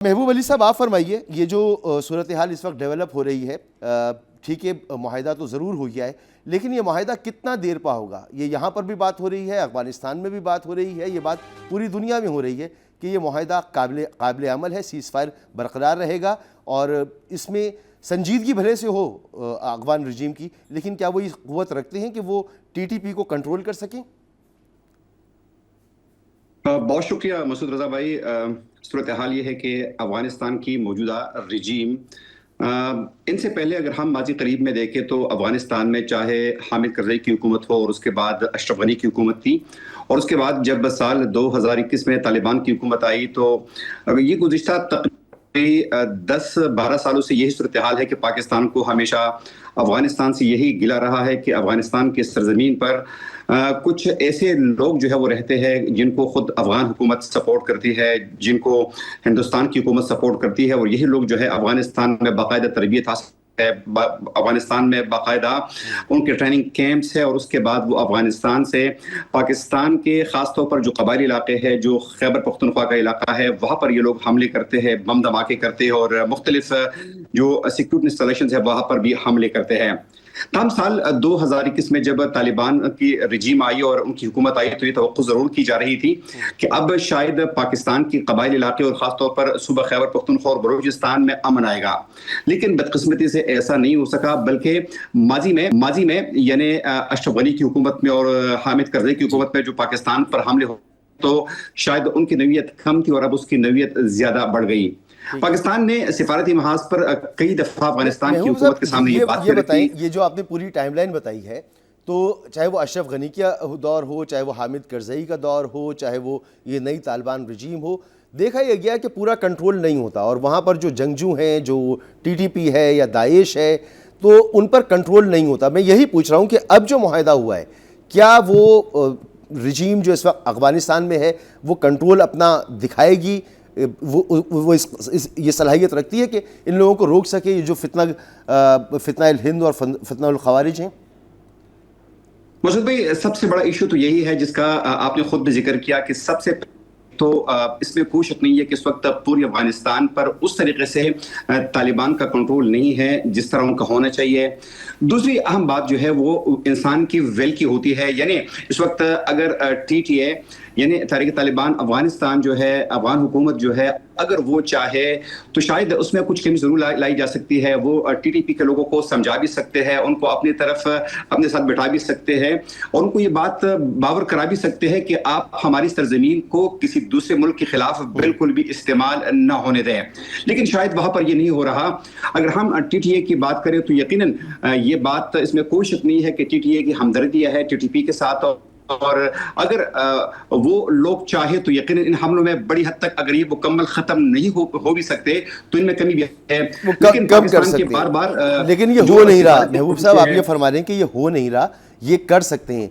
महबूब अली साहब, आप फरमाइए, ये जो सूरत हाल इस वक्त डेवलप हो रही है, ठीक है, माहिदा तो ज़रूर हो गया है, लेकिन ये माहिदा कितना देर पा होगा? ये यहाँ पर भी बात हो रही है, अफगानिस्तान में भी बात हो रही है, ये बात पूरी दुनिया में हो रही है कि ये माहिदा काबिल अमल है, सीज़ फायर बरकरार रहेगा और इसमें संजीदगी भले से हो अफगान रजीम की, लेकिन क्या वो ये क़ुव्वत रखते हैं कि वो TTP को कंट्रोल कर सकें? बहुत शुक्रिया मसूद रज़ा भाई। सूरत हाल ये है कि अफ़गानिस्तान की मौजूदा रजीम, इनसे पहले अगर हम माजी करीब में देखें तो अफ़गानिस्तान में चाहे हामिद करज़ई की हुकूमत हो और उसके बाद अशरफ गनी की हुकूमत थी, और उसके बाद जब साल 2021 में तालिबान की हुकूमत आई तो ये गुज़िश्ता तकरीबन 10-12 सालों से यही सूरत हाल है कि पाकिस्तान को हमेशा अफ़गानिस्तान से यही गिला रहा है कि अफ़गानिस्तान की सरजमीन पर कुछ ऐसे लोग जो है वो रहते हैं जिनको खुद अफ़गान हुकूमत सपोर्ट करती है, जिनको हिंदुस्तान की हुकूमत सपोर्ट करती है, और यही लोग जो है अफ़गानिस्तान में बाकायदा तरबियत हासिल है, अफ़गानिस्तान में बाकायदा उनके ट्रेनिंग कैंप्स है, और उसके बाद वो अफ़गानिस्तान से पाकिस्तान के ख़ास तौर पर जो कबायली इलाके हैं, जो खैबर पख्तूनख्वा का इलाका है, वहाँ पर ये लोग हमले करते हैं, बम धमाके करते हैं और मुख्तलिफ जो सिक्योरिटी इंस्टॉलेशंस है वहाँ पर भी हमले करते हैं। तमाम साल 2021 में जब तालिबान की रजीम आई और उनकी हुकूमत आई तो ये तवक्को ज़रूर की जा रही थी कि अब शायद पाकिस्तान की कबायली इलाके और ख़ास तौर पर सूबा खैबर पख्तूनख्वा और बलूचिस्तान में अमन आएगा, लेकिन बदकिस्मती से ऐसा नहीं हो सका। बल्कि माजी में यानी अशरफ गनी की हुकूमत में और हामिद करज़ई की हुकूमत में जो पाकिस्तान पर हमले हो तो शायद उनकी नवीयत कम थी और अब उसकी नवीयत ज़्यादा बढ़ गई। पाकिस्तान ने सिफारती महाज पर कई दफा अफगानिस्तान की हुकूमत के सामने ये बात बताएं, ये जो आपने पूरी टाइमलाइन बताई है, तो चाहे वो अशरफ गनी का दौर हो, चाहे वो हामिद करज़ई का दौर हो, चाहे वो ये नई तालिबान रजीम हो, देखा यह गया कि पूरा कंट्रोल नहीं होता और वहाँ पर जो जंगजू हैं, जो TTP है या दाइश है, तो उन पर कंट्रोल नहीं होता। मैं यही पूछ रहा हूँ कि अब जो मुआहदा हुआ है, क्या वो रजीम जो इस वक्त अफगानिस्तान में है वो कंट्रोल अपना दिखाएगी? वो ये सलाहियत रखती है कि इन लोगों को रोक सके, ये जो फितना हिंद और फितना खवारिज हैं? मसूद भाई, सबसे बड़ा इशू तो यही है जिसका आपने खुद भी जिक्र किया कि सबसे तो इसमें कोई शक नहीं है कि इस वक्त पूरी अफगानिस्तान पर उस तरीके से तालिबान का कंट्रोल नहीं है जिस तरह उनका होना चाहिए। दूसरी अहम बात जो है वो इंसान की वेल की होती है, यानी इस वक्त अगर TTA यानी तहरीक तालिबान अफगानिस्तान जो है, अफगान हुकूमत जो है, अगर वो चाहे तो शायद उसमें कुछ कमी जरूर लाई जा सकती है। वो TTP के लोगों को समझा भी सकते हैं, उनको अपनी तरफ अपने साथ बिठा भी सकते हैं और उनको ये बात बावर करा भी सकते हैं कि आप हमारी सरजमीन को किसी दूसरे मुल्क के खिलाफ बिल्कुल भी इस्तेमाल न होने दें, लेकिन शायद वहां पर ये नहीं हो रहा। अगर हम TTA की बात करें तो यकीनन ये बात, इसमें कोई शक नहीं है कि TTA की हमदर्दी है TTP के साथ, और अगर वो लोग चाहे तो यकीनन इन हमलों में बड़ी हद तक, अगर ये मुकम्मल खत्म नहीं हो भी सकते तो इनमें कमी भी है, लेकिन कब कर सकते हैं? लेकिन ये हो नहीं रहा। महबूब साहब, आप ये फरमा रहे हैं कि ये हो नहीं रहा, ये कर सकते हैं।